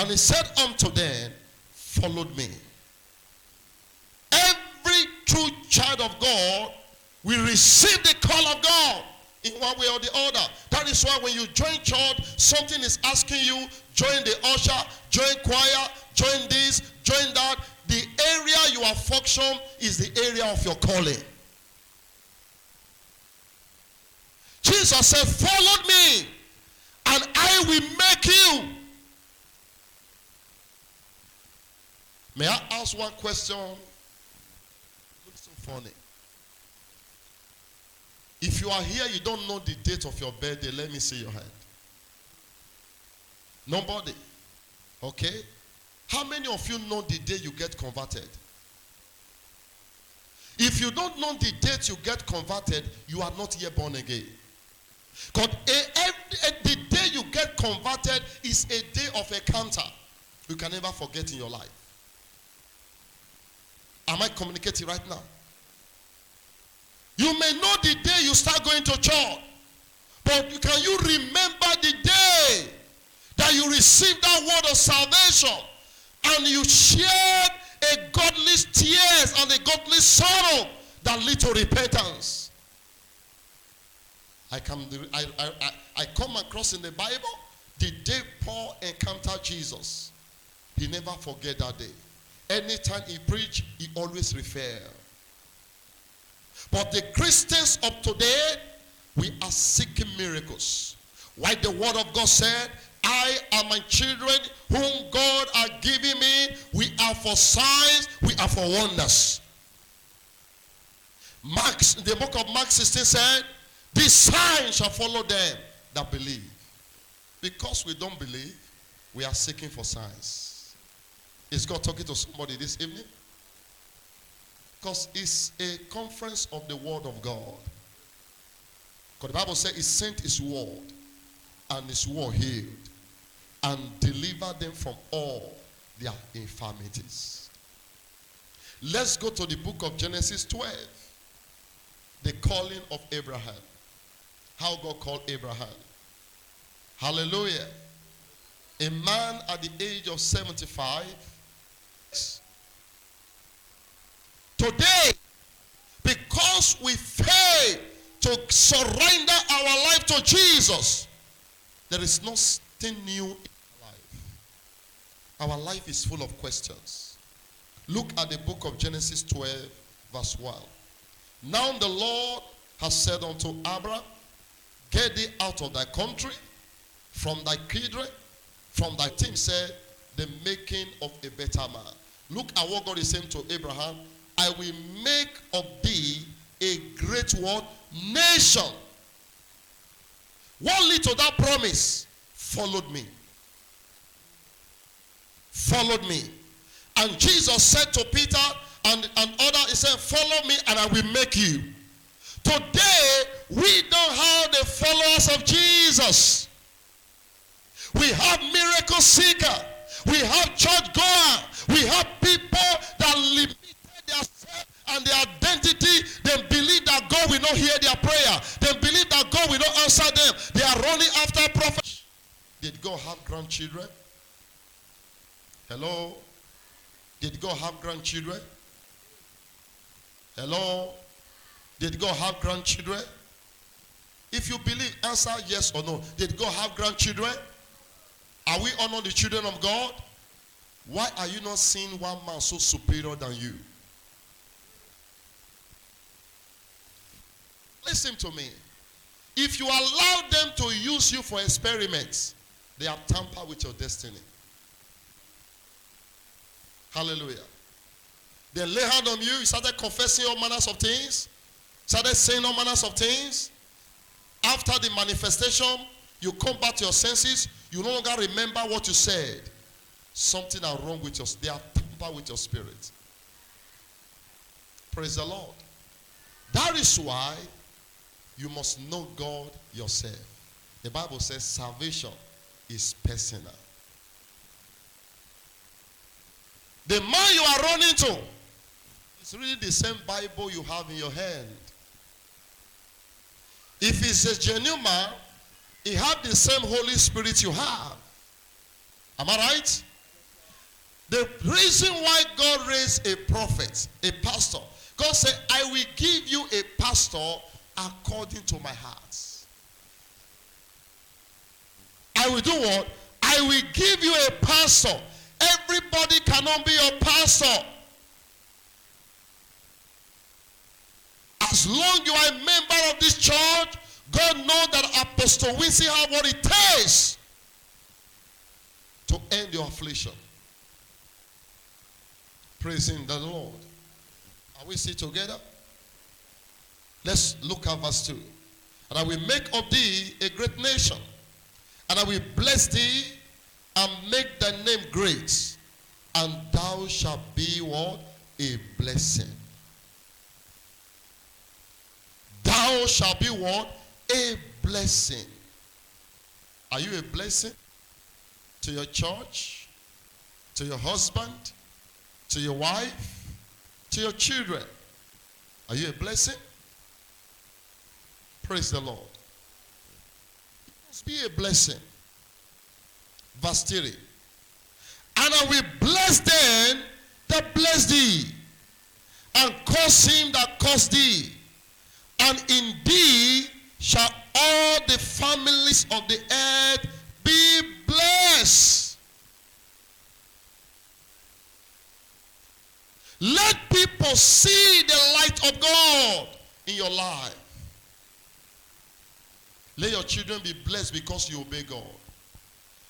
And he said unto them, follow me. Every true child of God will receive the call of God in one way or the other. That is why when you join church, something is asking you, join the usher, join choir, join this, join that. The area you are function is the area of your calling. Jesus said, follow me, and I will make you. May I ask one question? Looks so funny. If you are here, you don't know the date of your birthday, let me see your hand. Nobody. Okay? How many of you know the day you get converted? If you don't know the date you get converted, you are not yet born again. Because the day you get converted is a day of encounter you can never forget in your life. Am I communicating right now? You may know the day you start going to church, but can you remember the day that you received that word of salvation and you shared a godly tears and a godly sorrow that lead to repentance? I come across in the Bible the day Paul encountered Jesus. He never forget that day. Anytime he preached, he always referred. But the Christians of today, we are seeking miracles. Why the word of God said, I and my children whom God are giving me, we are for signs, we are for wonders. The book of Mark 16 said, these signs shall follow them that believe. Because we don't believe, we are seeking for signs. Is God talking to somebody this evening? Because it's a conference of the word of God. Because the Bible says he sent his word, and his word healed and delivered them from all their infirmities. Let's go to the book of Genesis 12. The calling of Abraham. How God called Abraham. Hallelujah. A man at the age of 75. Today, because we fail to surrender our life to Jesus, there is nothing new in our life. Our life is full of questions. Look at the book of Genesis 12, verse 1. Now the Lord has said unto Abraham, get thee out of thy country, from thy kindred, from thy team, said, the making of a better man. Look at what God is saying to Abraham. I will make of thee a great what? Nation. What lead to that promise? Followed me. Followed me. And Jesus said to Peter and others, he said, follow me and I will make you. Today, we don't have the followers of Jesus. We have miracle seeker. We have church goer. We have people that limited themselves and their identity. They believe that God will not hear their prayer. They believe that God will not answer them. They are running after prophets. Did God have grandchildren? Hello? Did God have grandchildren? Hello? Did God have grandchildren? If you believe, answer yes or no. Did God have grandchildren? Are we honoring the children of God? Why are you not seeing one man so superior than you? Listen to me. If you allow them to use you for experiments, they have tampered with your destiny. Hallelujah. They lay hand on you, you started confessing all manners of things, started saying all manners of things. After the manifestation, you come back to your senses, you no longer remember what you said. Something are wrong with your, they are tampered with your spirit. Praise the Lord. That is why you must know God yourself. The Bible says salvation is personal. The man you are running to is really the same Bible you have in your hand. If he's a genuine man, he has the same Holy Spirit you have. Am I right? The reason why God raised a prophet, a pastor, God said, I will give you a pastor according to my heart. I will do what? I will give you a pastor. Everybody cannot be your pastor. As long as you are a member of this church, God knows that Apostle Wincy have what it takes to end your affliction. Praising the Lord. Are we still together? Let's look at verse 2. And I will make of thee a great nation, and I will bless thee and make thy name great, and thou shalt be what? A blessing. Thou shalt be what? A blessing. Are you a blessing to your church, to your husband, to your wife, to your children? Are you a blessing? Praise the Lord. You must be a blessing. Verse 3. And I will bless them that bless thee, and curse him that curse thee. And in thee shall all the families of the earth be blessed. Let people see the light of God in your life. Let your children be blessed because you obey God.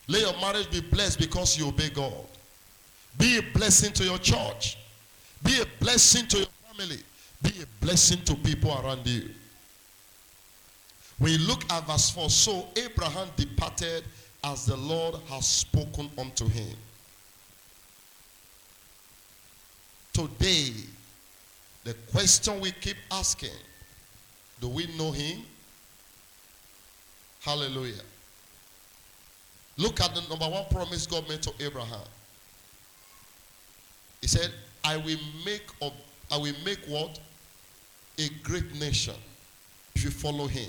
Let your marriage be blessed because you obey God. Be a blessing to your church. Be a blessing to your family. Be a blessing to people around you. When you look at verse 4, so Abraham departed as the Lord has spoken unto him. Today, the question we keep asking, do we know him? Hallelujah. Look at the number one promise God made to Abraham. He said, I will make what? A great nation if you follow him.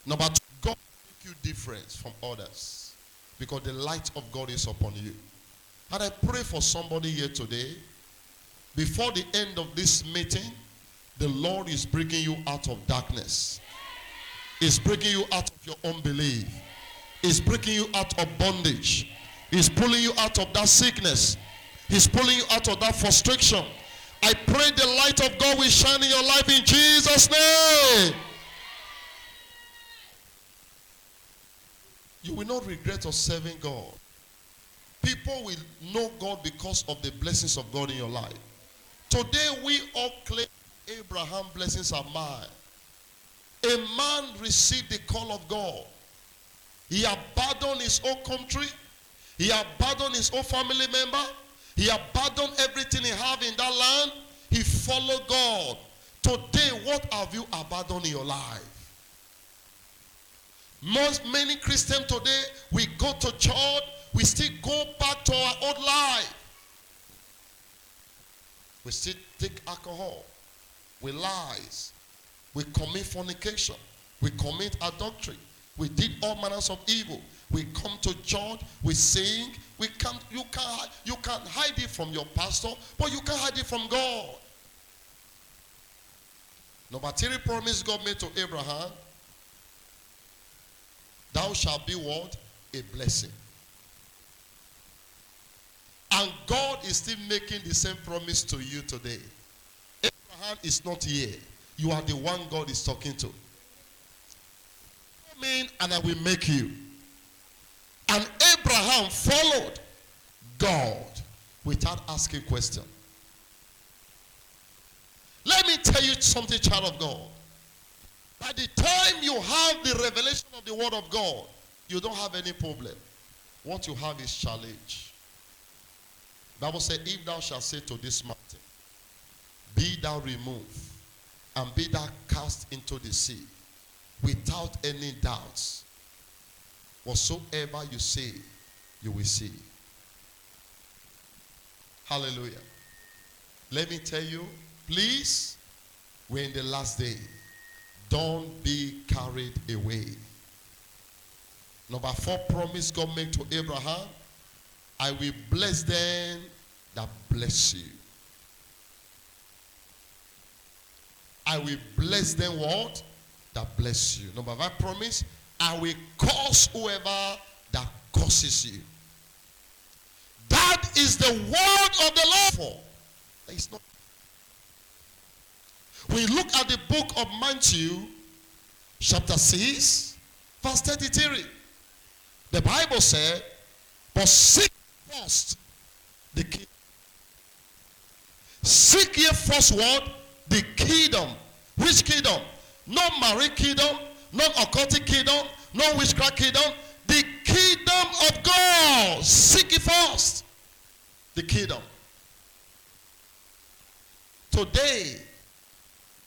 Number two, God will make you different from others because the light of God is upon you. And I pray for somebody here today, before the end of this meeting, the Lord is bringing you out of darkness. He's bringing you out of your unbelief. He's breaking you out of bondage. He's pulling you out of that sickness. He's pulling you out of that frustration. I pray the light of God will shine in your life in Jesus' name. You will not regret of serving God. People will know God because of the blessings of God in your life. Today we all claim Abraham blessings are mine. A man received the call of God. He abandoned his own country. He abandoned his own family member. He abandoned everything he had in that land. He followed God. Today, what have you abandoned in your life? Many Christians today, we go to church, we still go back to our old life. We still take alcohol. We lies. We commit fornication. We commit adultery. We did all manners of evil. We come to church, we sing. You can't hide it from your pastor, but you can't hide it from God. Number 3 promise God made to Abraham. Thou shalt be what? A blessing. And God is still making the same promise to you today. Abraham is not here. You are the one God is talking to. Come in and I will make you. And Abraham followed God without asking question. Let me tell you something, child of God. By the time you have the revelation of the word of God, you don't have any problem. What you have is challenge. The Bible said, if thou shalt say to this mountain, be thou removed, and be thou cast into the sea, without any doubts, whatsoever you say, you will see. Hallelujah. Let me tell you, please, we're in the last day. Don't be carried away. Number 4 promise God made to Abraham. I will bless them that bless you. I will bless them what? That bless you. Number 5 promise, I will curse whoever that curses you. That is the word of the Lord. For it's not. When you look at the book of Matthew, chapter 6, verse 33, the Bible said, but seek first the kingdom. Seek ye first what? The kingdom. Which kingdom? Not married kingdom, not occultic kingdom, not witchcraft kingdom. The kingdom of God. Seek it first. The kingdom. Today,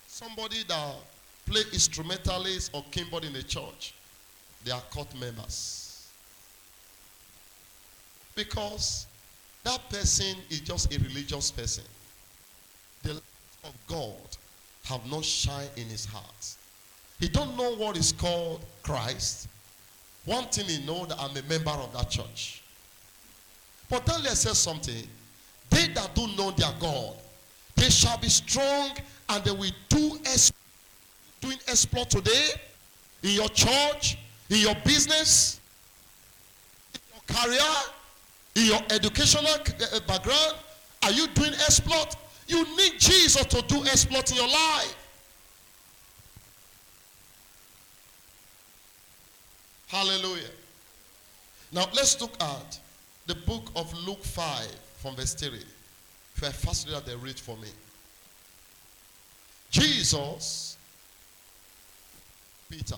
somebody that play instrumentalist or keyboard in the church, they are cult members. Because that person is just a religious person. The light of God have not shined in his heart. He don't know what is called Christ. One thing he know, that I'm a member of that church. But then let's say something. They that do know their God, they shall be strong and they will doing exploit today in your church, in your business, in your career, in your educational background. Are you doing exploit? You need Jesus to do exploit in your life. Hallelujah. Now let's look at the book of Luke 5 from verse 3. If I fast read, they read for me. Jesus, Peter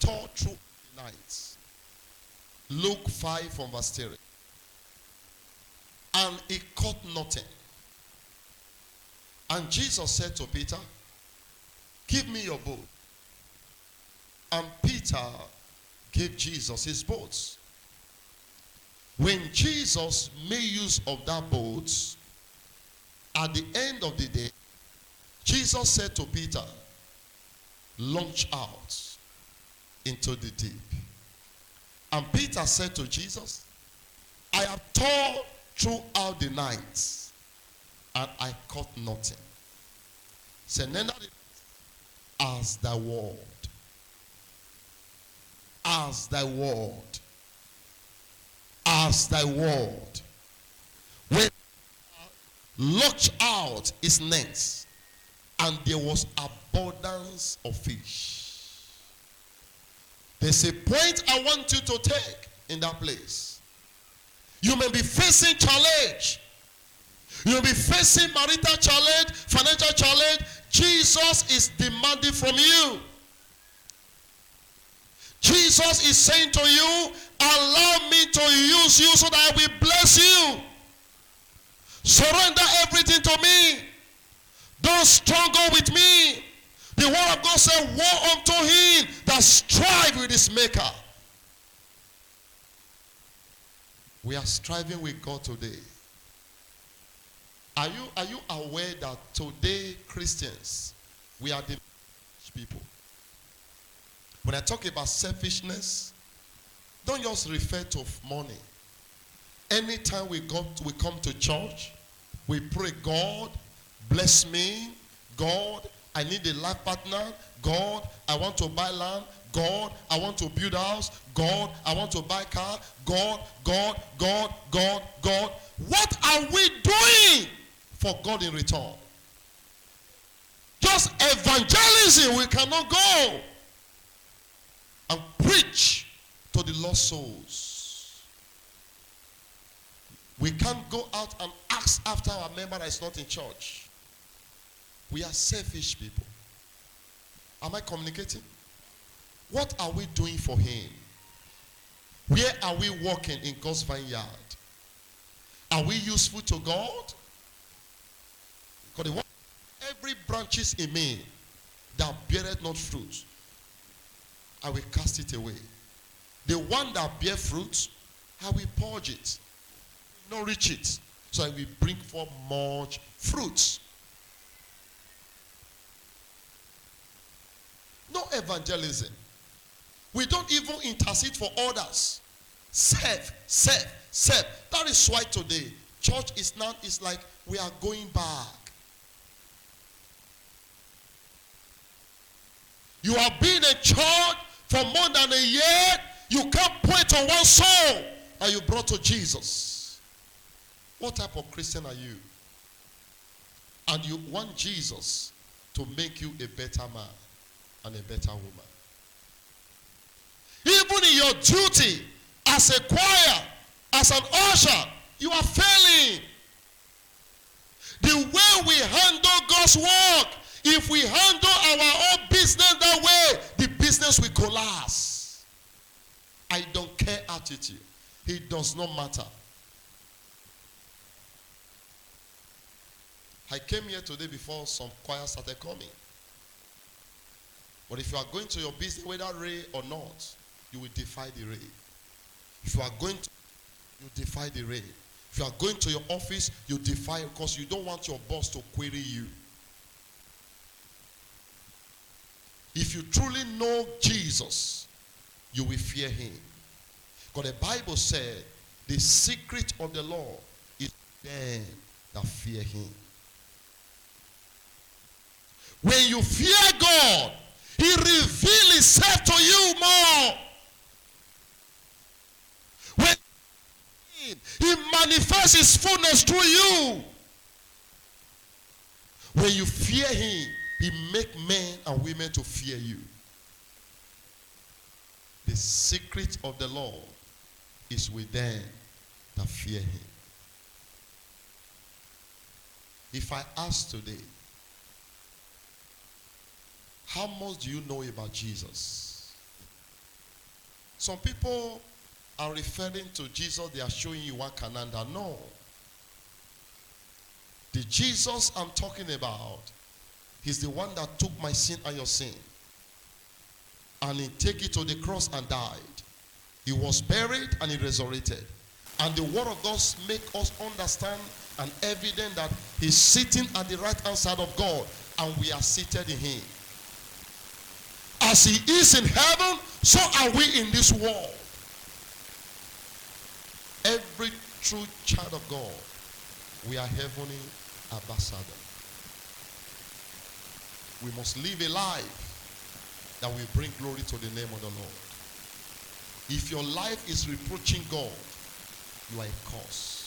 taught through the night. Luke 5 from verse 3. And he caught nothing. And Jesus said to Peter, give me your boat. And Peter gave Jesus his boat. When Jesus made use of that boat, at the end of the day, Jesus said to Peter, launch out into the deep. And Peter said to Jesus, I have toiled throughout the night, and I caught nothing. Say, as thy word. As thy word. As thy word. When launched out his nets, and there was abundance of fish. There's a point I want you to take in that place. You may be facing challenge. You may be facing marital challenge, financial challenge. Jesus is demanding from you. Jesus is saying to you, allow me to use you so that I will bless you. Surrender everything to me. Don't struggle with me. The word of God said, woe unto him that strive with his maker. We are striving with God today. Are you aware that today Christians, we are the people? When I talk about selfishness, don't just refer to money. Anytime we come to church, we pray, God, bless me. God, I need a life partner. God, I want to buy land. God, I want to build a house. God, I want to buy a car. God, God, God, God, God. What are we doing for God in return? Just evangelism. We cannot go and preach to the lost souls. We can't go out and ask after our member that is not in church. We are selfish people. Am I communicating? What are we doing for him? Where are we working in God's vineyard? Are we useful to God? Because every branches in me that beareth not fruit, I will cast it away. The one that bear fruit, I will purge it, nourish it, so I will bring forth much fruit. No evangelism. We don't even intercede for others. Serve, serve, serve. That is why today, church is now, it's like we are going back. You have been in church for more than a year. You can't point to one soul that you brought to Jesus. What type of Christian are you? And you want Jesus to make you a better man and a better woman. Even in your duty as a choir, as an usher, you are failing. The way we handle God's work, if we handle our own business that way, the business will collapse. I don't care attitude. It does not matter. I came here today before some choir started coming. But if you are going to your business, whether rain or not, you will defy the rain. If you are going to, you defy the rain. If you are going to your office, you defy it because you don't want your boss to query you. If you truly know Jesus, you will fear him. Because the Bible said, the secret of the Lord is them that fear him. When you fear God, he reveals himself to you more. When he manifests his fullness through you. When you fear him, he makes men and women to fear you. The secret of the Lord is with them that fear him. If I ask today, how much do you know about Jesus? Some people are referring to Jesus, they are showing you one Canada. No. The Jesus I'm talking about, he's the one that took my sin and your sin. And he took it to the cross and died. He was buried and he resurrected. And the word of God makes us understand and evident that he's sitting at the right hand side of God and we are seated in him. As he is in heaven, so are we in this world. Every true child of God, we are heavenly ambassadors. We must live a life that will bring glory to the name of the Lord. If your life is reproaching God, you are a curse.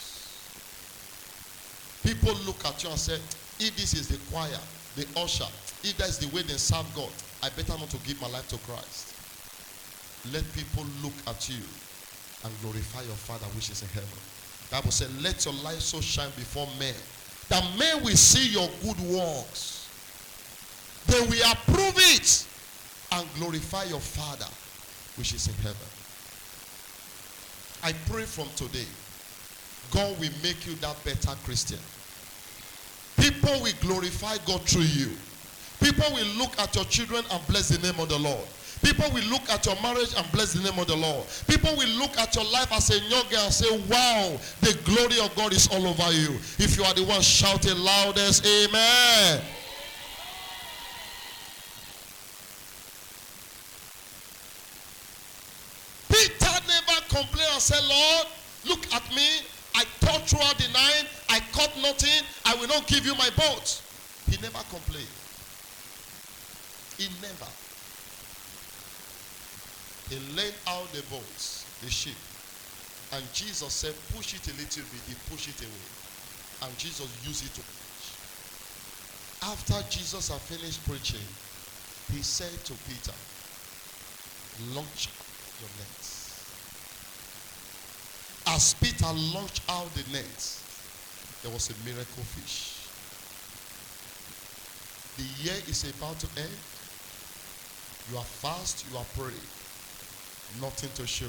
People look at you and say, if this is the choir, the usher, if that's the way they serve God, I better not to give my life to Christ. Let people look at you and glorify your Father which is in heaven. The Bible said, let your light so shine before men, that men will see your good works. They will approve it and glorify your Father which is in heaven. I pray from today, God will make you that better Christian. People will glorify God through you. People will look at your children and bless the name of the Lord. People will look at your marriage and bless the name of the Lord. People will look at your life as a young girl and say, wow, the glory of God is all over you. If you are the one shouting loudest, amen. Peter never complained and said, Lord, look at me. I taught throughout the night. I caught nothing. I will not give you my boat. He never complained. He never. He laid out the boats, the ship. And Jesus said, push it a little bit. He pushed it away. And Jesus used it to preach. After Jesus had finished preaching, he said to Peter, launch your nets. As Peter launched out the nets, there was a miracle fish. The year is about to end. You are fast, you are praying. Nothing to show.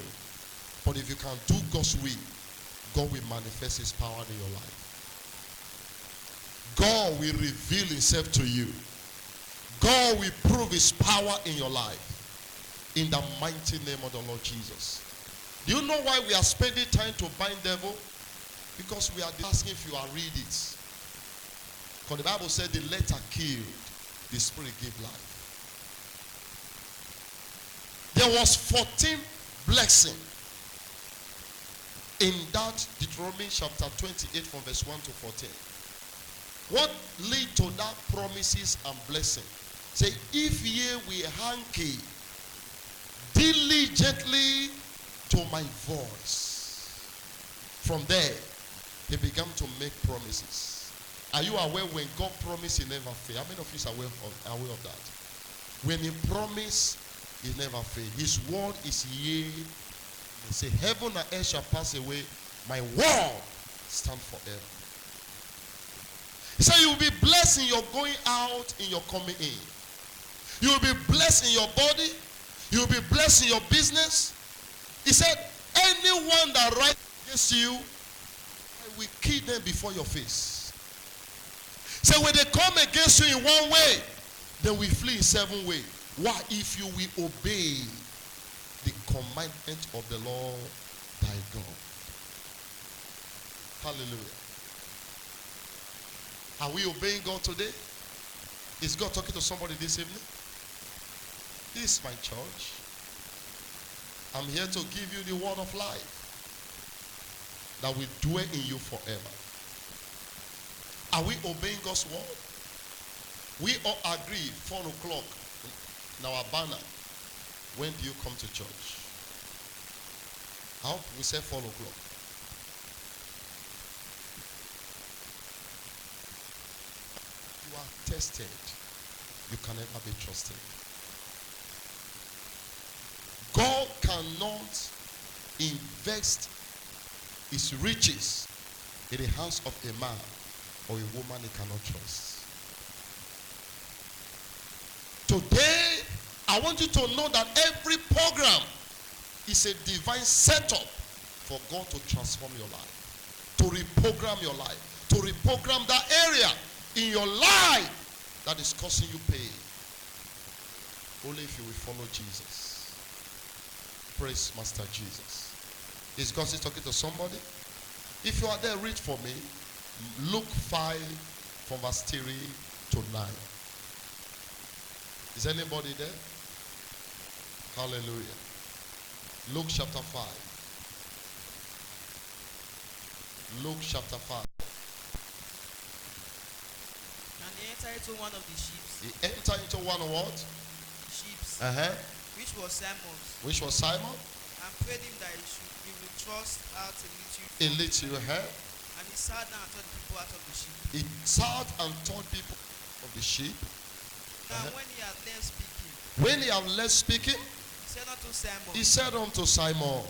But if you can do God's will, God will manifest his power in your life. God will reveal himself to you. God will prove his power in your life. In the mighty name of the Lord Jesus. Do you know why we are spending time to bind devil? Because we are asking if you are read it. Because the Bible said the letter killed, the spirit gave life. There was 14 blessings in that Deuteronomy chapter 28 from verse 1 to 14. What lead to that promises and blessing? Say, if ye will hearken diligently to my voice. From there, he began to make promises. Are you aware when God promised, he never fails? How many of you are aware of that? When he promised, he never fails. His word is yea. He say, heaven and earth shall pass away. My word stand forever. He said, you will be blessed in your going out, in your coming in. You will be blessed in your body. You will be blessed in your business. He said, anyone that rises against you, I will kill them before your face. So when they come against you in one way, they will flee in 7 ways. Why? If you will obey the commandment of the Lord thy God. Hallelujah. Are we obeying God today? Is God talking to somebody this evening? This is my church. I'm here to give you the word of life that will dwell in you forever. Are we obeying God's word? We all agree 4 o'clock in our banner. When do you come to church? I hope we say 4 o'clock. You are tested. You can never be trusted. God cannot invest his riches in the hands of a man or a woman he cannot trust. Today, I want you to know that every program is a divine setup for God to transform your life, to reprogram your life, to reprogram that area in your life that is causing you pain. Only if you will follow Jesus. Praise Master Jesus. Is God still talking to somebody? If you are there, read for me Luke 5 from verse 3 to 9. Is anybody there? Hallelujah. Luke chapter 5. Luke chapter 5. And he entered into one of the ships. He entered into one of what? Ships. Which was Simon's. Which was Simon? And prayed him that he would thrust out a little. A little. And he sat down and taught the people out of the ship. He sat and taught people of the sheep. Now when he had left speaking. When he had left speaking. He said unto Simon.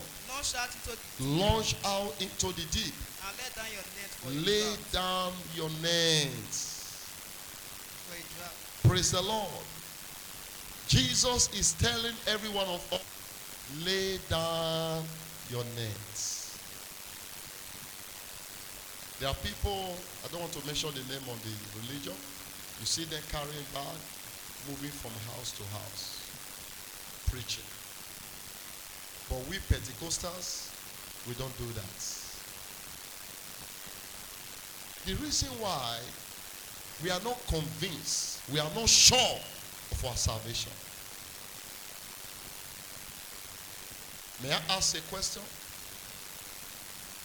Launch out into the deep. And let down your net for lay down your nets. Praise the Lord. Jesus is telling every one of us, lay down your nets. There are people, I don't want to mention the name of the religion. You see them carrying bag, moving from house to house, preaching. But we Pentecostals, we don't do that. The reason why we are not convinced, we are not sure of our salvation. May I ask a question?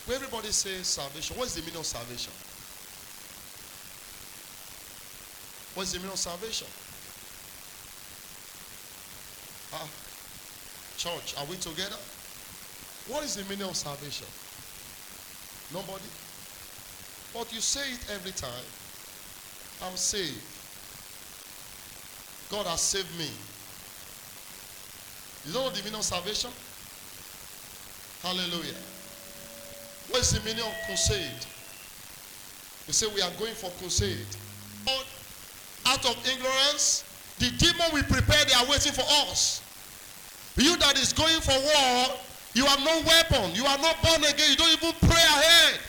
When everybody says salvation, what is the meaning of salvation? What is the meaning of salvation? Church, are we together? What is the meaning of salvation? Nobody? But you say it every time. I'm saved. God has saved me. You don't know the meaning of salvation? Hallelujah. What is the meaning of crusade? We say we are going for crusade. Out of ignorance, the demon we prepare, they are waiting for us. You that is going for war, you have no weapon. You are not born again. You don't even pray ahead.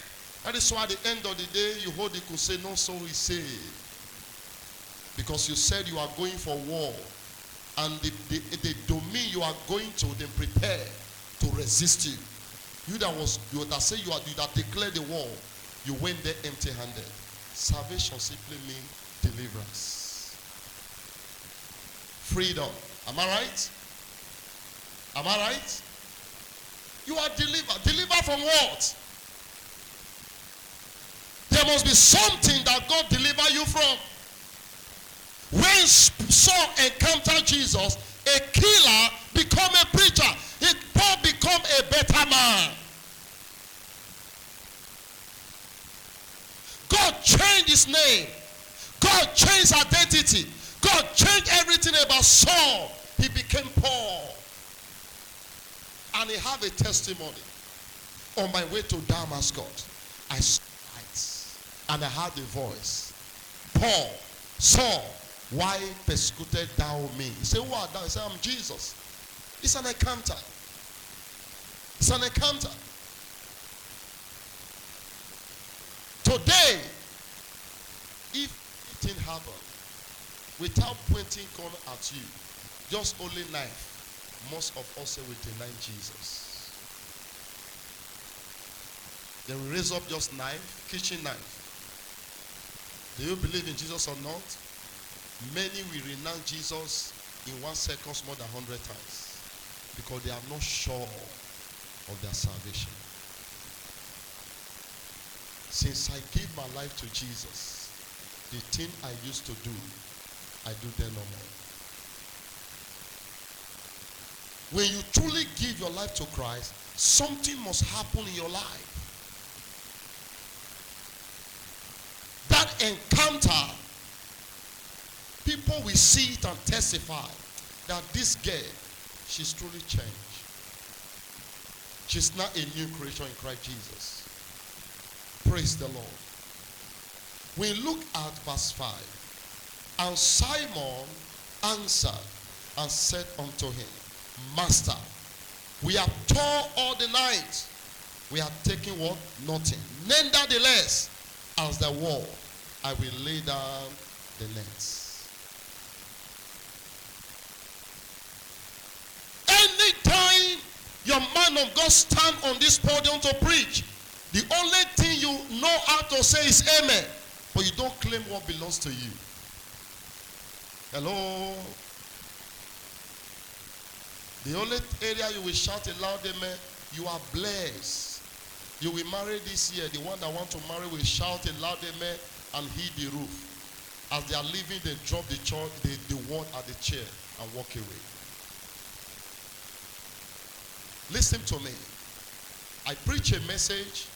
That is why at the end of the day, you hold the crusade, no soul is saved. Because you said you are going for war. And the domain you are going to, then prepare to resist you. You that say you that declared the war, you went there empty-handed. Salvation simply means deliverance. Freedom. Am I right? Am I right? You are delivered. Delivered from from what? There must be something that God deliver you from. When Saul encountered Jesus, a killer become a preacher. Paul become a better man. God changed his name. God changed identity. God changed everything about Saul. He became Paul. And he had a testimony. On my way to Damascus, I saw lights and I heard a voice. Paul, Saul, why persecuted thou me? He said, who art thou? He said, I'm Jesus. It's an encounter. It's an encounter. Today, if anything happens without pointing gun at you, just only knife, most of us will deny Jesus. They will raise up just knife, kitchen knife. Do you believe in Jesus or not? Many will renounce Jesus in 1 second more than 100 times because they are not sure of their salvation. Since I gave my life to Jesus, the thing I used to do, I do them no more. When you truly give your life to Christ, something must happen in your life. That encounter, people will see it and testify that this girl, she's truly changed. She's not a new creation in Christ Jesus. Praise the Lord. We look at verse 5. And Simon answered and said unto him, Master, we have toiled all the night. We have taken what? Nothing. Nevertheless, as the word, I will lay down the nets. Anytime your man of God stand on this podium to preach, the only thing you know how to say is amen, but you don't claim what belongs to you. Hello? The only area you will shout a loud amen, you are blessed. You will marry this year. The one that want to marry will shout a loud amen and hit the roof. As they are leaving, they drop the church, the word at the chair and walk away. Listen to me. I preach a message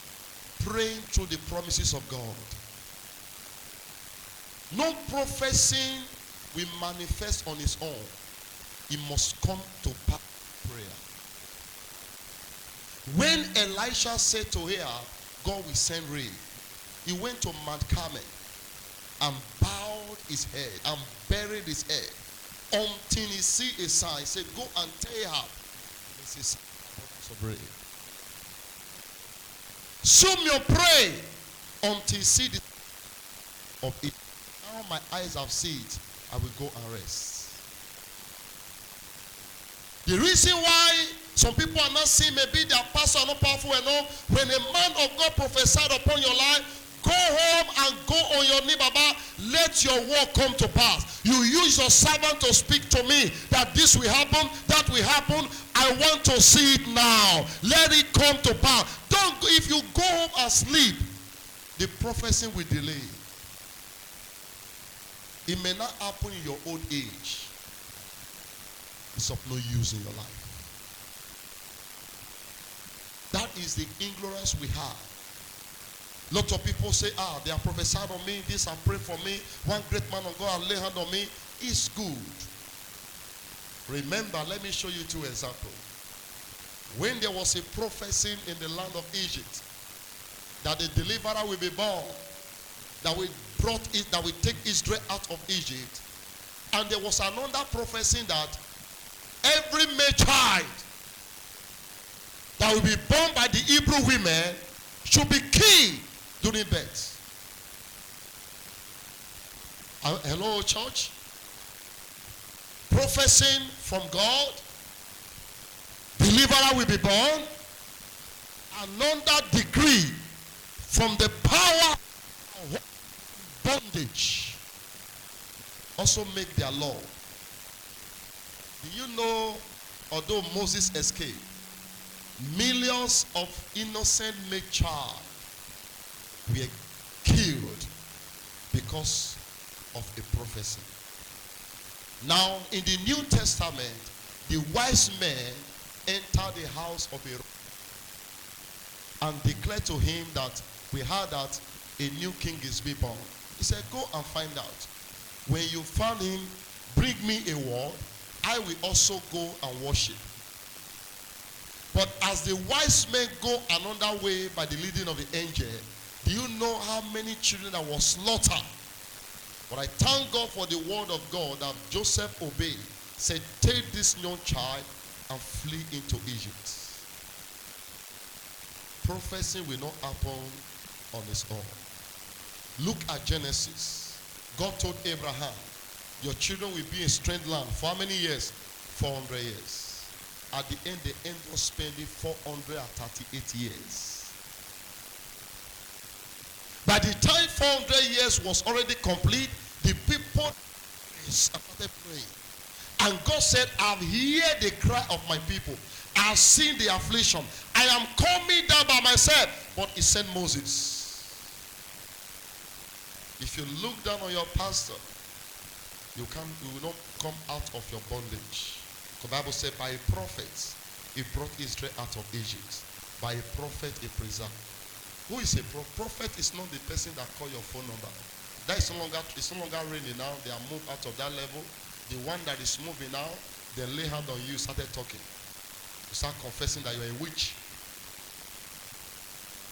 praying through the promises of God. No prophecy will manifest on its own. It must come to pass prayer. When Elisha said to Ahab, God will send rain, he went to Mount Carmel and bowed his head and buried his head until he see a sign. He said, go and tell Ahab, this is of rain. Soon you pray until you see the of it. Now my eyes have seen it, I will go and rest. The reason why some people are not seeing, maybe their pastor are not powerful enough, when a man of God prophesied upon your life, go home and go on your knee, Baba, let your word come to pass. You use your servant to speak to me that this will happen, that will happen. I want to see it now. Let it come to pass. Don't, if you go home and sleep, the prophecy will delay. It may not happen in your old age. It's of no use in your life. That is the ignorance we have. Lots of people say, they are prophesied on me, this and pray for me. One great man of God lay hand on me. It's good. Remember, let me show you two examples. When there was a prophecy in the land of Egypt that the deliverer will be born, that will take Israel out of Egypt, and there was another prophecy that every male child that will be born by the Hebrew women should be killed during birth. Hello, church? Prophesying from God, deliverer will be born, another degree from the power of bondage also make their law. Do you know, although Moses escaped, Millions of innocent made child were killed because of a prophecy. Now, in the New Testament, the wise men entered the house of a and declared to him that we heard that a new king is being born. He said, go and find out. When you found him, bring me a word. I will also go and worship. But as the wise men go another way by the leading of the angel, do you know how many children that was slaughtered? But I thank God for the word of God that Joseph obeyed. Said, take this young child and flee into Egypt. Prophecy will not happen on its own. Look at Genesis. God told Abraham, your children will be in strange land. For how many years? 400 years. At the end, they end up spending 438 years. By the time 400 years was already complete, the people started praying. And God said, I've heard the cry of my people. I've seen the affliction. I am coming down by myself. But he sent Moses. If you look down on your pastor, you will not come out of your bondage. The Bible said, by a prophet, he brought Israel out of Egypt. By a prophet, he preserved. Who is a prophet? Prophet is not the person that call your phone number. That is no longer raining now. They are moved out of that level. The one that is moving now, they lay hand on you, started talking. You start confessing that you're a witch.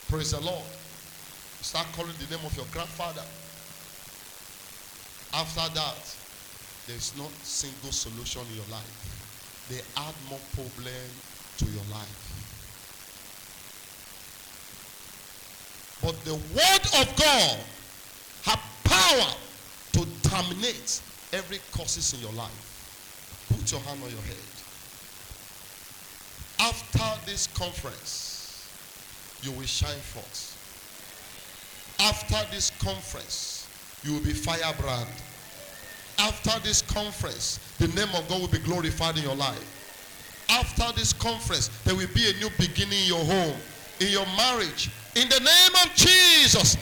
Praise the Lord. You start calling the name of your grandfather. After that, there is not single solution in your life. They add more problem to your life. But the word of God has power to terminate every causes in your life. Put your hand on your head. After this conference, you will shine forth. After this conference, you will be firebrand. After this conference, the name of God will be glorified in your life. After this conference, there will be a new beginning in your home, in your marriage. In the name of Jesus.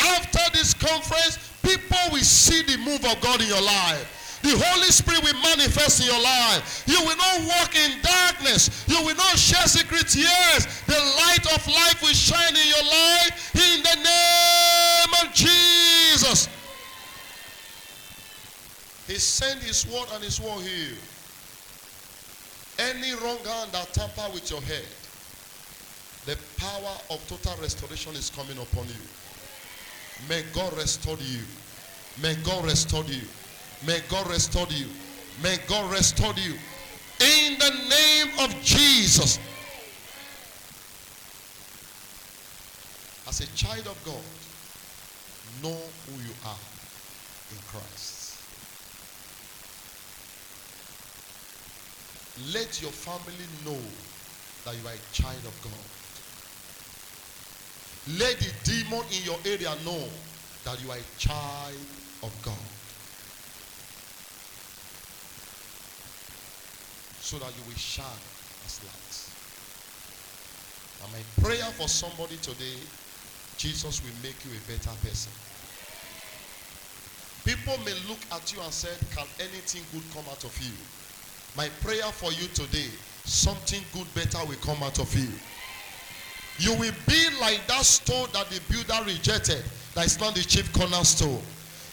After this conference, people will see the move of God in your life. The Holy Spirit will manifest in your life. You will not walk in darkness. You will not share secrets. Yes, the light of life will shine in your life in the name of Jesus. He sent his word and his word healed. Any wrong hand that tamper with your head, the power of total restoration is coming upon you. May God restore you. May God restore you. May God restore you. May God restore you. In the name of Jesus. As a child of God, know who you are in Christ. Let your family know that you are a child of God. Let the demon in your area know that you are a child of God. So that you will shine as light. And my prayer for somebody today, Jesus will make you a better person. People may look at you and say, can anything good come out of you? My prayer for you today, something good better will come out of you. You will be like that stone that the builder rejected, that is not the chief cornerstone.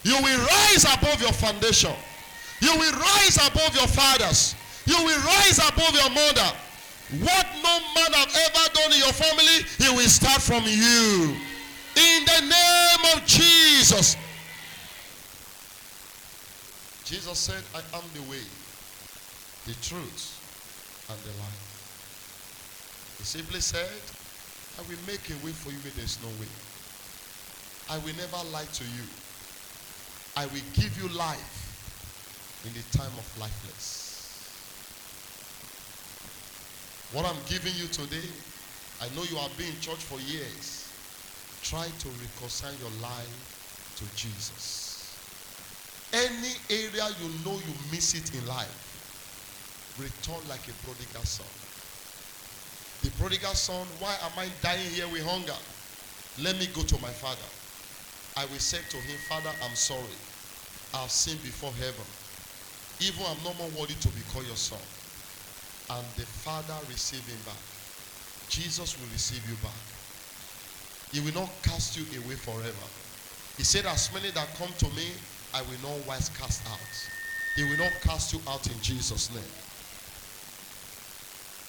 You will rise above your foundation. You will rise above your fathers. You will rise above your mother. What no man have ever done in your family, he will start from you. In the name of Jesus. Jesus said, I am the way, the truth, and the life. He simply said, I will make a way for you where there's no way. I will never lie to you. I will give you life in the time of lifeless. What I'm giving you today, I know you have been in church for years. Try to reconcile your life to Jesus. Any area you know you miss it in life, return like a prodigal son. The prodigal son, why am I dying here with hunger? Let me go to my father. I will say to him, Father, I'm sorry. I've sinned before heaven. Even I'm no more worthy to be called your son. And the father received him back. Jesus will receive you back. He will not cast you away forever. He said, as many that come to me, I will not wise cast out. He will not cast you out in Jesus' name.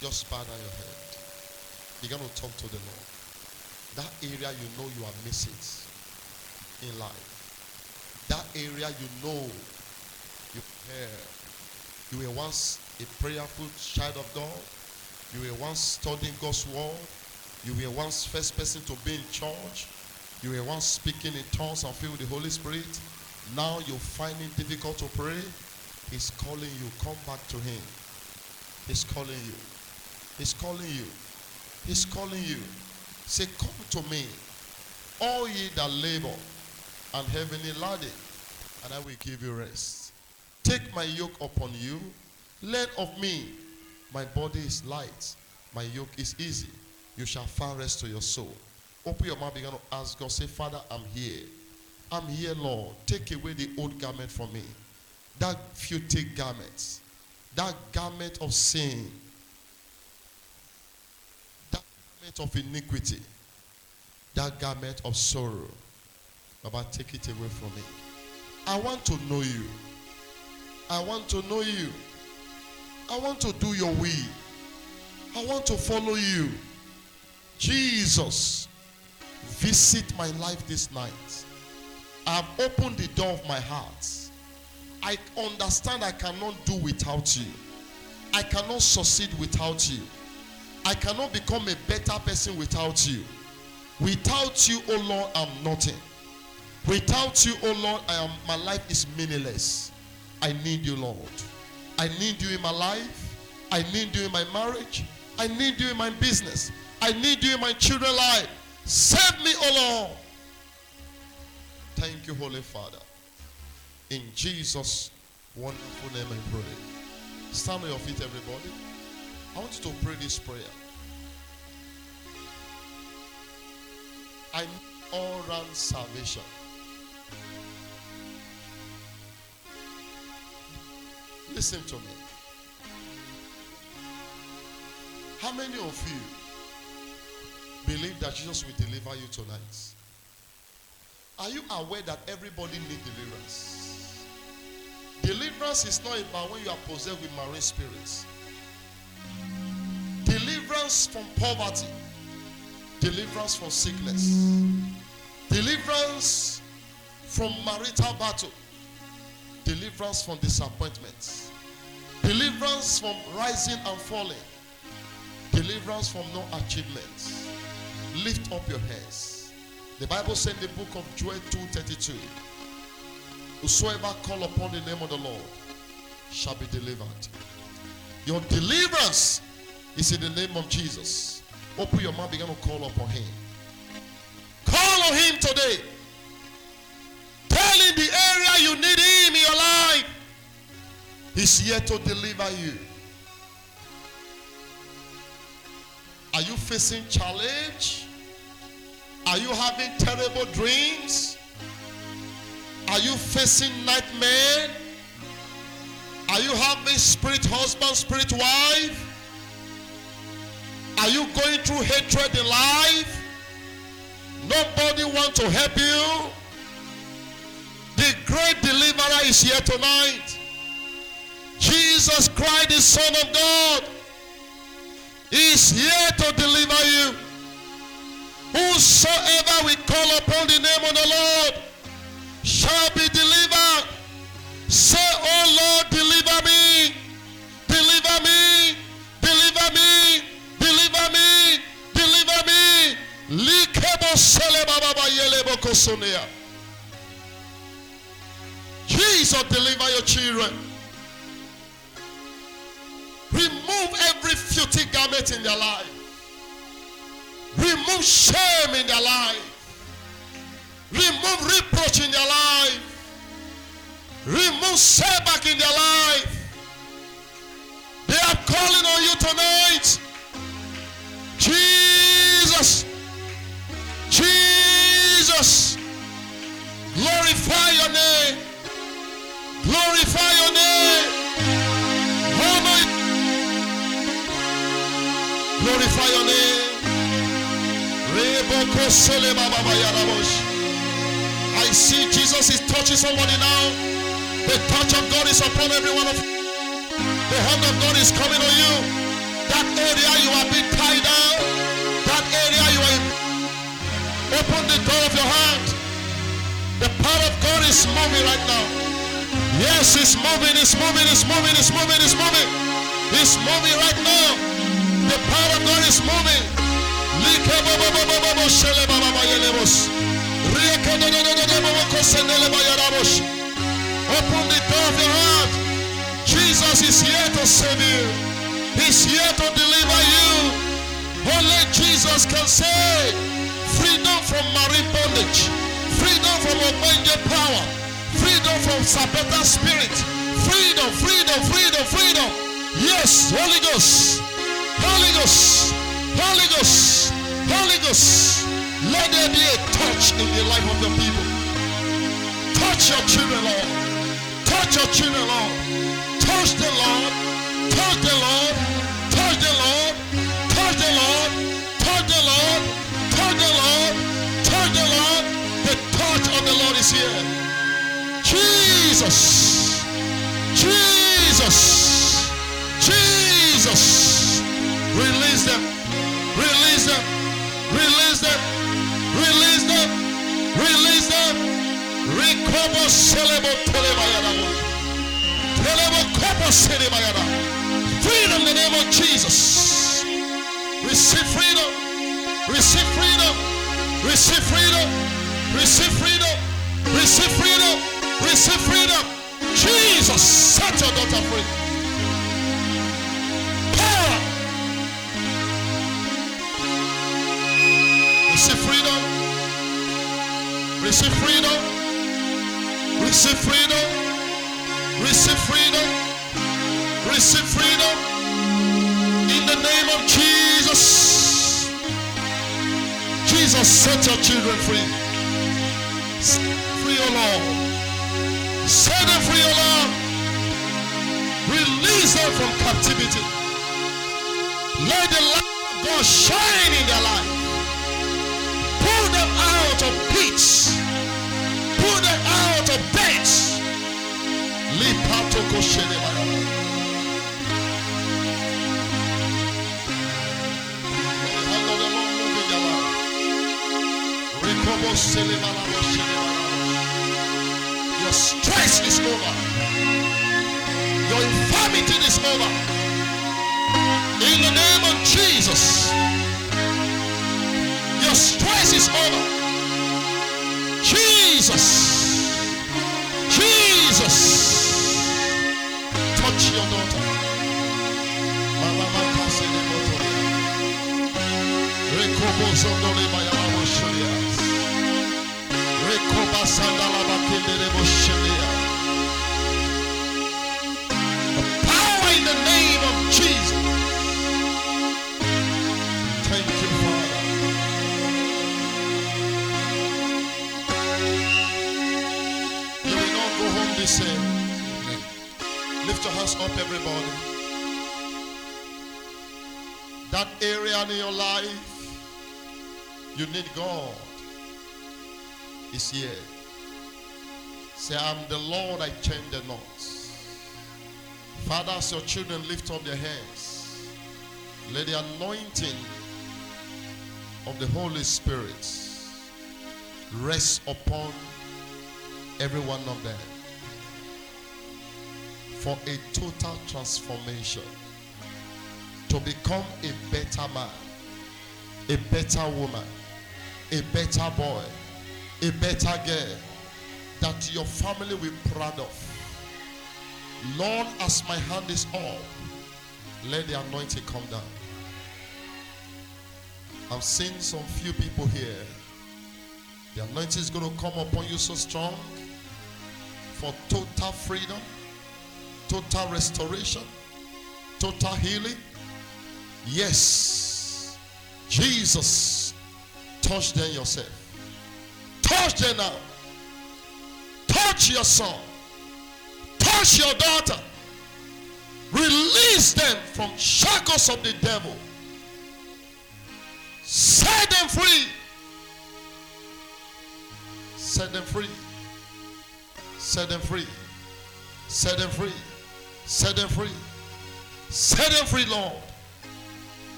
Just bow down your head. You're going to talk to the Lord. That area you know you are missing in life. That area you know you care. You were once a prayerful child of God. You were once studying God's word. You were once first person to be in church. You were once speaking in tongues and filled with the Holy Spirit. Now you find it difficult to pray. He's calling you. Come back to him. He's calling you. He's calling you. He's calling you. Say, come to me, all ye that labor and heavily laden, and I will give you rest. Take my yoke upon you. Learn of me. My body is light. My yoke is easy. You shall find rest to your soul. Open your mouth, begin to ask God. Say, Father, I'm here. I'm here, Lord. Take away the old garment from me. That filthy garment. That garment of sin. That garment of iniquity. That garment of sorrow. Baba, take it away from me. I want to know you. I want to know you. I want to do your will. I want to follow you. Jesus, visit my life this night. I've opened the door of my heart. I understand I cannot do without you. I cannot succeed without you. I cannot become a better person without you. Without you, oh Lord, I'm nothing. Without you, oh Lord, my life is meaningless. I need you, Lord. I need you in my life. I need you in my marriage. I need you in my business. I need you in my children's life. Save me, oh Lord. Thank you, Holy Father. In Jesus' wonderful name I pray. Stand on your feet, everybody. I want you to pray this prayer. I need all-round salvation. Listen to me. How many of you believe that Jesus will deliver you tonight? Are you aware that everybody needs deliverance? Deliverance is not about when you are possessed with marine spirits. Deliverance from poverty. Deliverance from sickness. Deliverance from marital battle. Deliverance from disappointments. Deliverance from rising and falling. Deliverance from no achievements. Lift up your hands. The Bible said in the book of Joel 2:32, whosoever call upon the name of the Lord shall be delivered. Your deliverance is in the name of Jesus. Open your mouth, begin to call upon him. Call on him today. Tell him the area you need him in your life. He's here to deliver you. Are you facing challenge? Are you having terrible dreams? Are you facing nightmare? Are you having spirit husband, spirit wife? Are you going through hatred in life? Nobody wants to help you. The great deliverer is here tonight. Jesus Christ, the Son of God, is here to deliver you. Whosoever will call upon the name of the Lord shall be delivered. Say, oh Lord, deliver me. Deliver me. Deliver me. Deliver me. Deliver me. Likebo sele baba yelebo kosonia. Jesus, deliver your children. Remove every filthy garment in their life. Remove shame in their life. Remove reproach in their life. Remove setback in their life. They are calling on you tonight. Jesus. Jesus. Glorify your name. Glorify your name. Honor you. Glorify your name. I see Jesus is touching somebody now. The touch of God is upon every one of you. The hand of God is coming on you. That area you are being tied down. That area you are in. Open the door of your heart. The power of God is moving right now. Yes, it's moving, it's moving, it's moving, it's moving, it's moving. It's moving right now. The power of God is moving. Open the door of your heart. Jesus is here to save you. He's here to deliver you. Only Jesus can say freedom from marine bondage, freedom from Ogbenje power, freedom from Sabbath spirit, freedom, freedom, freedom, freedom. Yes, Holy Ghost, Holy Ghost, Holy Ghost, Holy Ghost. Let there be a touch in the life of the people. Touch your children, Lord. Touch your children, Lord. Touch the Lord. Touch the Lord. Touch the Lord. Touch the Lord. Touch the Lord. Touch the Lord. Touch the Lord. The touch of the Lord is here. Jesus. Jesus. Jesus. Release them. Release them. Release them. Release them. Release them. Recover celebo telebayada. Telebo kopo telebayada. Freedom in the name of Jesus. Receive freedom. Receive freedom. Receive freedom. Receive freedom. Receive freedom. Receive freedom. Jesus, set your daughter free. Power. Receive freedom. Receive freedom. Receive freedom. Receive freedom. Receive freedom. In the name of Jesus. Jesus, set your children free. Set free, O Lord. Set them free, O Lord. Release them from captivity. Let the light of God shine in their life. Pull them out of pits. Pull them out of beds. Lipato koshenebaya. The hand of the Lord move in their life. Recobo selemala koshenebaya. Your stress is over. Your infirmity is over. In the name of Jesus. Your stress is over. Jesus. Jesus. Touch your daughter. Mama makase de motoria. Rekobo zondole bayama sholia. Rekoba sandala bakende de boshelia. The power in the name of Jesus. Thank you, Father. You will not go home the same. Lift your hands up, everybody. That area in your life, you need God. Is here. Say, I'm the Lord, I change the knots. Father, as your children lift up their hands, let the anointing of the Holy Spirit rest upon every one of them for a total transformation, to become a better man, a better woman, a better boy, a better girl, that your family will be proud of. Lord, as my hand is up, let the anointing come down. I'm seeing some few people here. The anointing is going to come upon you so strong for total freedom, total restoration, total healing. Yes, Jesus, touch them yourself. Touch them now. Touch your son. Touch your daughter. Release them from shackles of the devil. Set them free. Set them free. Set them free. Set them free. Set them free. Set them free, Lord.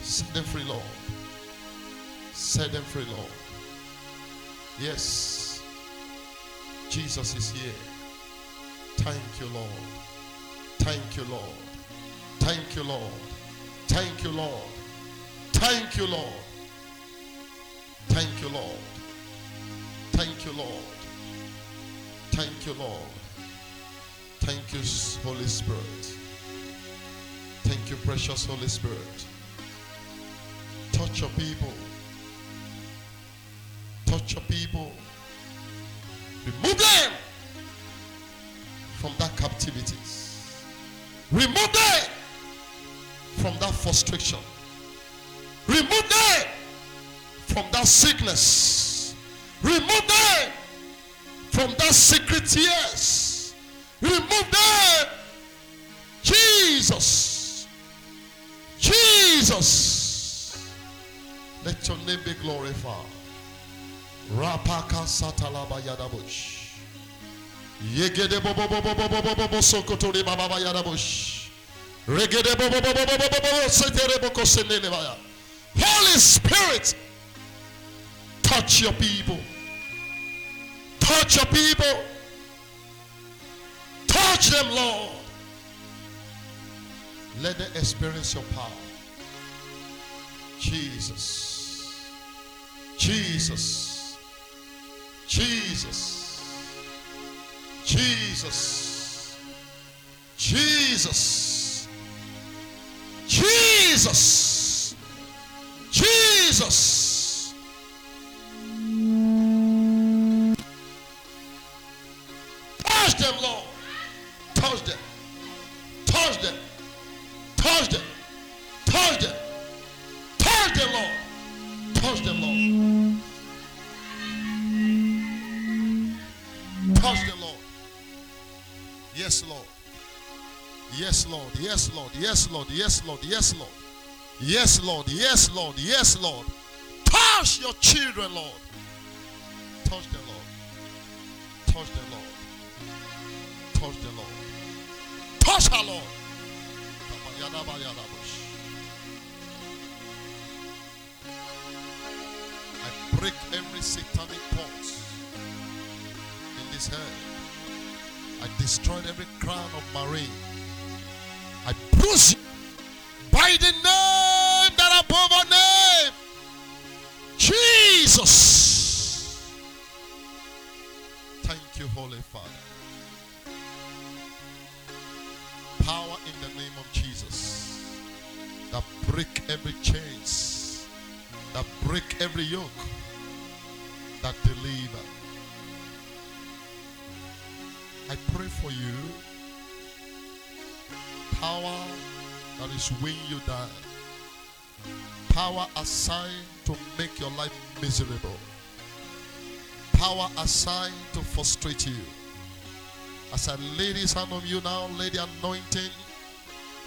Set them free, Lord. Set them free, Lord. Yes. Jesus is here. Thank you, Lord. Thank you, Lord. Thank you, Lord. Thank you, Lord. Thank you, Lord. Thank you, Lord. Thank you, Lord. Thank you, Lord. Thank you, Holy Spirit. Thank you, precious Holy Spirit. Touch your people. Touch your people. Remove them from that captivities. Remove them from that frustration. Remove them from that sickness. Remove them from that secret tears. Remove them. Jesus. Jesus. Let your name be glorified. Rapaka satalaba yadabush. Yegede bobo bobo bobo bobo bobo sokotori baba yadabush. Regede bobo bobo bobo bobo setere boko senele baya. Holy Spirit, touch your people. Touch your people. Touch them, Lord. Let them experience your power. Jesus. Jesus. Jesus. Jesus. Jesus. Jesus. Jesus. Touch them, Lord. Touch them. Touch them. Touch them. Touch them. Touch them, Lord. Touch them, Lord. Touch them, Lord. Yes, Lord. Yes, Lord. Yes, Lord. Yes, Lord. Yes, Lord. Yes, Lord. Yes, Lord. Yes, Lord. Yes, Lord. Touch your children, Lord. Touch them, Lord. Touch them, Lord. Touch them, Lord. Touch her, Lord. I break every satanic pot in this head. I destroyed every crown of Marie. I bruise you by the name that above our name, Jesus. Thank you, Holy Father. Power in the name of Jesus that break every chains, that break every yoke, that deliver. I pray for you. Power that is weighing you down. Power assigned to make your life miserable. Power assigned to frustrate you. As I lay this hand on you now, lay the anointing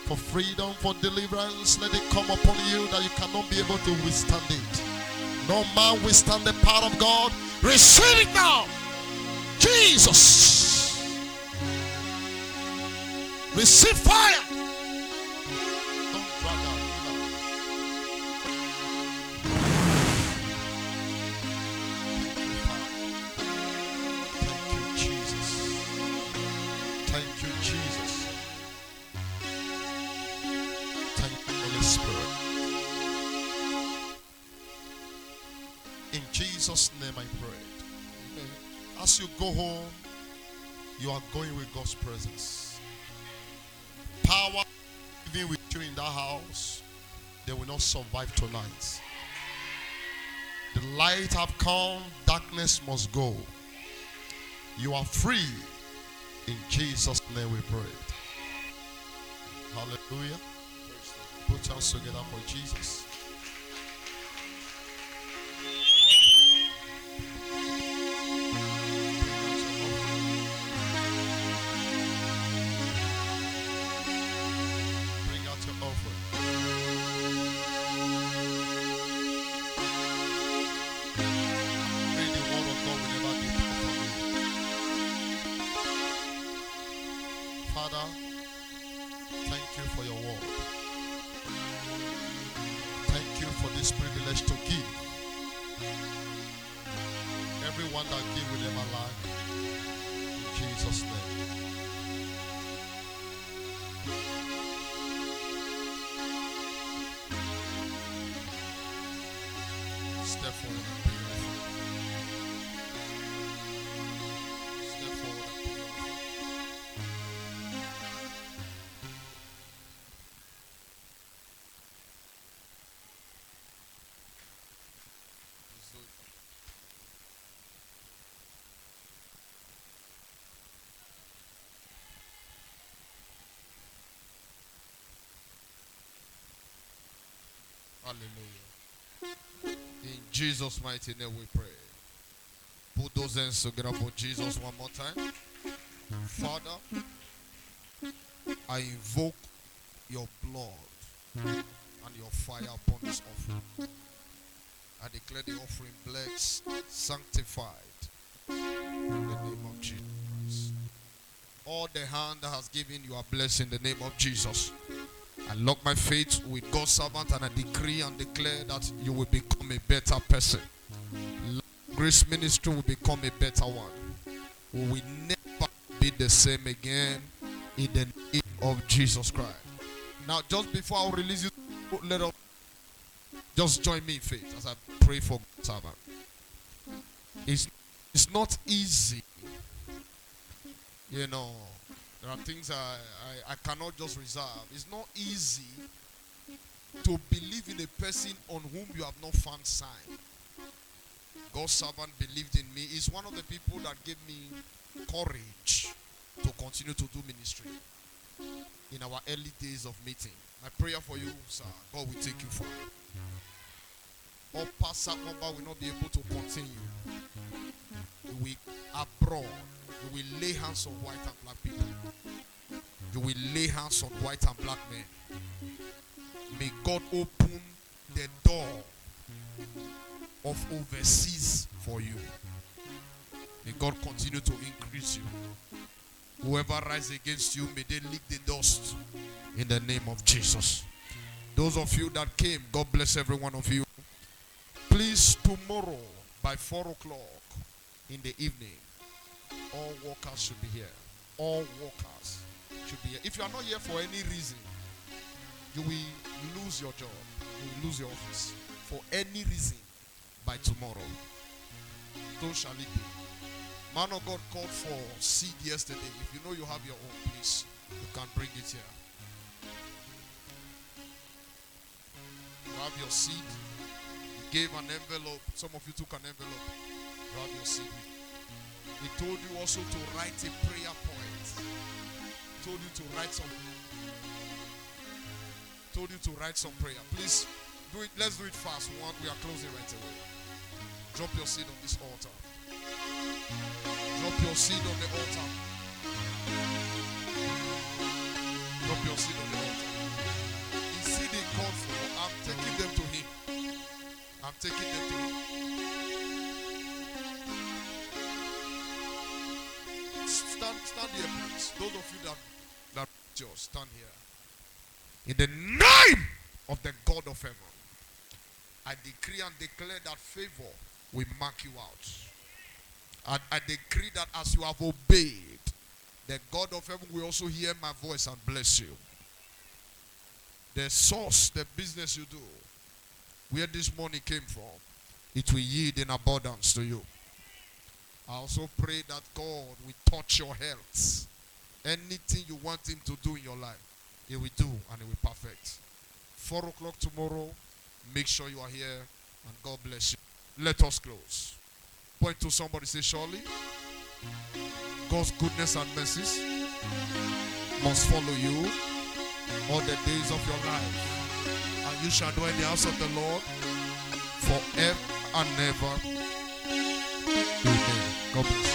for freedom, for deliverance. Let it come upon you that you cannot be able to withstand it. No man withstand the power of God. Receive it now. Jesus. Receive fire. Don't drag out. Thank you, Jesus. Thank you, Jesus. Thank you, Holy Spirit. In Jesus' name I pray. As you go home, you are going with God's presence. Power living with you in that house, they will not survive tonight. The light have come, darkness must go. You are free. In Jesus' name we pray. Hallelujah. Put your hands together for Jesus. this privilege to give. Everyone that give will never lack. In Jesus' name. Step forward and pray. Step forward and pray. Hallelujah. In Jesus' mighty name we pray. Put those hands together for Jesus one more time. Father, I invoke your blood and your fire upon this offering. I declare the offering blessed, sanctified in the name of Jesus Christ. All the hand that has given you are blessed in the name of Jesus. I lock my faith with God's servant and I decree and declare that you will become a better person. Grace Ministry will become a better one. We will never be the same again in the name of Jesus Christ. Now, just before I release you, let us just join me in faith as I pray for God's servant. It's not easy. You know, there are things I cannot just reserve. It's not easy to believe in a person on whom you have not found sign. God's servant believed in me. He's one of the people that gave me courage to continue to do ministry in our early days of meeting. My prayer for you, sir, God will take you far. All past that number will not be able to continue. We abroad. You will lay hands on white and black people. You will lay hands on white and black men. May God open the door of overseas for you. May God continue to increase you. Whoever rises against you, may they lick the dust in the name of Jesus. Those of you that came, God bless every one of you. Please, tomorrow by 4 o'clock in the evening, all workers should be here. All workers should be here. If you are not here for any reason, you will lose your job. You will lose your office for any reason by tomorrow. So shall it be. Man of God called for seed yesterday. If you know you have your own, please, you can bring it here. You have your seed. You gave an envelope. Some of you took an envelope. You have your seed. He told you also to write a prayer point. He told you to write some prayer. Please do it. Let's do it fast. We are closing right away. Drop your seed on this altar. Drop your seed on the altar. Drop your seed on the altar. The seed he called for, I'm taking them to him. I'm taking them to him. Stand here, please. Those of you that just stand here. In the name of the God of heaven, I decree and declare that favor will mark you out. And I decree that as you have obeyed, the God of heaven will also hear my voice and bless you. The source, the business you do, where this money came from, it will yield in abundance to you. I also pray that God will touch your health. Anything you want him to do in your life, he will do and he will perfect. 4 o'clock tomorrow, make sure you are here and God bless you. Let us close. Point to somebody, say, surely God's goodness and mercies must follow you all the days of your life. And you shall dwell in the house of the Lord forever and ever. Amen. God bless you.